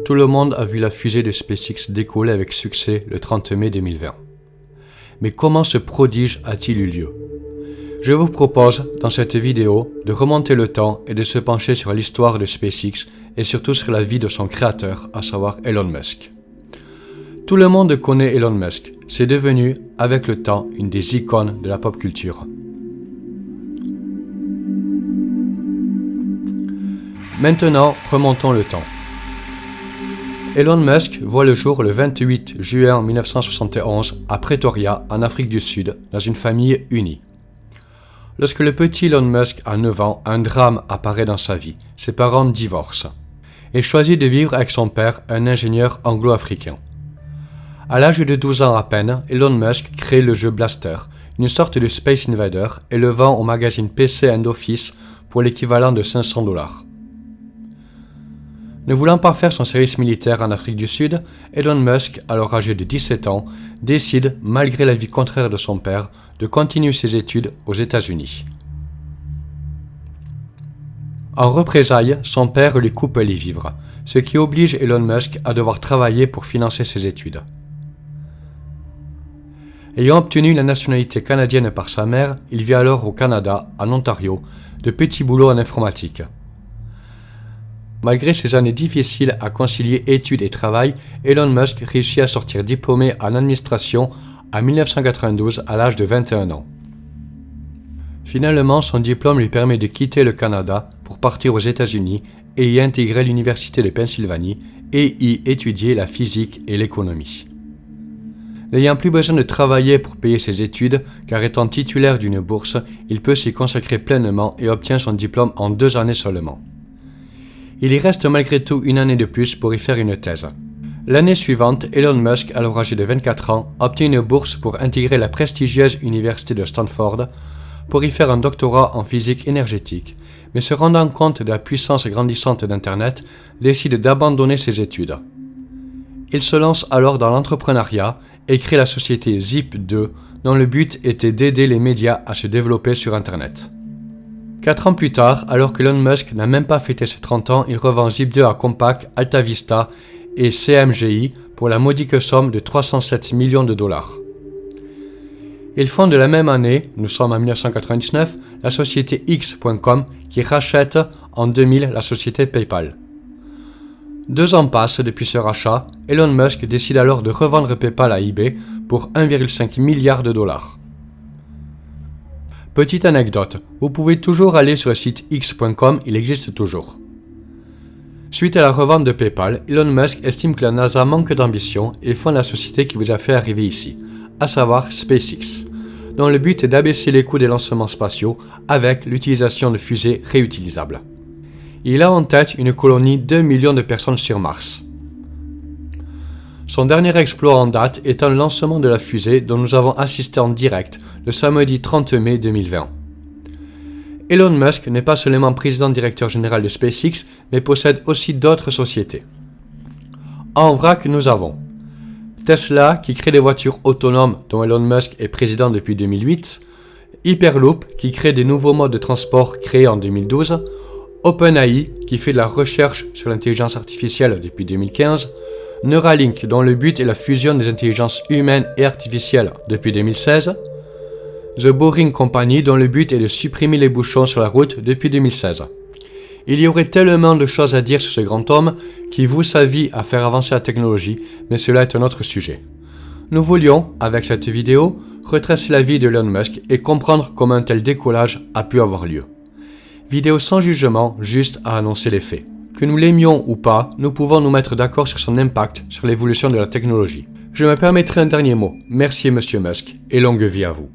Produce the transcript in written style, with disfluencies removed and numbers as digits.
Tout le monde a vu la fusée de SpaceX décoller avec succès le 30 mai 2020. Mais comment ce prodige a-t-il eu lieu? Je vous propose, dans cette vidéo, de remonter le temps et de se pencher sur l'histoire de SpaceX et surtout sur la vie de son créateur, à savoir Elon Musk. Tout le monde connaît Elon Musk, c'est devenu, avec le temps, une des icônes de la pop culture. Maintenant, remontons le temps. Elon Musk voit le jour le 28 juin 1971 à Pretoria, en Afrique du Sud, dans une famille unie. Lorsque le petit Elon Musk a 9 ans, un drame apparaît dans sa vie. Ses parents divorcent. Il choisit de vivre avec son père, un ingénieur anglo-africain. À l'âge de 12 ans à peine, Elon Musk crée le jeu Blaster, une sorte de Space Invader, et le vend au magazine PC and Office pour l'équivalent de $500. Ne voulant pas faire son service militaire en Afrique du Sud, Elon Musk, alors âgé de 17 ans, décide, malgré l'avis contraire de son père, de continuer ses études aux États-Unis. En représailles, son père lui coupe les vivres, ce qui oblige Elon Musk à devoir travailler pour financer ses études. Ayant obtenu la nationalité canadienne par sa mère, il vit alors au Canada, en Ontario, de petits boulots en informatique. Malgré ces années difficiles à concilier études et travail, Elon Musk réussit à sortir diplômé en administration en 1992 à l'âge de 21 ans. Finalement, son diplôme lui permet de quitter le Canada pour partir aux États-Unis et y intégrer l'Université de Pennsylvanie et y étudier la physique et l'économie. N'ayant plus besoin de travailler pour payer ses études, car étant titulaire d'une bourse, il peut s'y consacrer pleinement et obtient son diplôme en 2 années seulement. Il y reste malgré tout une année de plus pour y faire une thèse. L'année suivante, Elon Musk, alors âgé de 24 ans, obtient une bourse pour intégrer la prestigieuse université de Stanford pour y faire un doctorat en physique énergétique, mais se rendant compte de la puissance grandissante d'Internet, décide d'abandonner ses études. Il se lance alors dans l'entrepreneuriat et crée la société Zip2, dont le but était d'aider les médias à se développer sur Internet. 4 ans plus tard, alors que Elon Musk n'a même pas fêté ses 30 ans, il revend Zip2 à Compaq, Altavista et CMGI pour la modique somme de $307 millions. Il fonde la même année, nous sommes en 1999, la société X.com qui rachète en 2000 la société PayPal. 2 ans passent depuis ce rachat, Elon Musk décide alors de revendre PayPal à eBay pour $1,5 milliard. Petite anecdote, vous pouvez toujours aller sur le site X.com, il existe toujours. Suite à la revente de PayPal, Elon Musk estime que la NASA manque d'ambition et fonde la société qui vous a fait arriver ici, à savoir SpaceX, dont le but est d'abaisser les coûts des lancements spatiaux avec l'utilisation de fusées réutilisables. Il a en tête une colonie d'1 million de personnes sur Mars. Son dernier exploit en date étant le lancement de la fusée dont nous avons assisté en direct le samedi 30 mai 2020. Elon Musk n'est pas seulement président-directeur général de SpaceX, mais possède aussi d'autres sociétés. En vrac, nous avons Tesla, qui crée des voitures autonomes dont Elon Musk est président depuis 2008, Hyperloop, qui crée des nouveaux modes de transport créés en 2012, OpenAI, qui fait de la recherche sur l'intelligence artificielle depuis 2015, Neuralink, dont le but est la fusion des intelligences humaines et artificielles depuis 2016, The Boring Company, dont le but est de supprimer les bouchons sur la route depuis 2016. Il y aurait tellement de choses à dire sur ce grand homme qui voue sa vie à faire avancer la technologie, mais cela est un autre sujet. Nous voulions, avec cette vidéo, retracer la vie de Elon Musk et comprendre comment un tel décollage a pu avoir lieu. Vidéo sans jugement, juste à annoncer les faits. Que nous l'aimions ou pas, nous pouvons nous mettre d'accord sur son impact sur l'évolution de la technologie. Je me permettrai un dernier mot. Merci Monsieur Musk et longue vie à vous.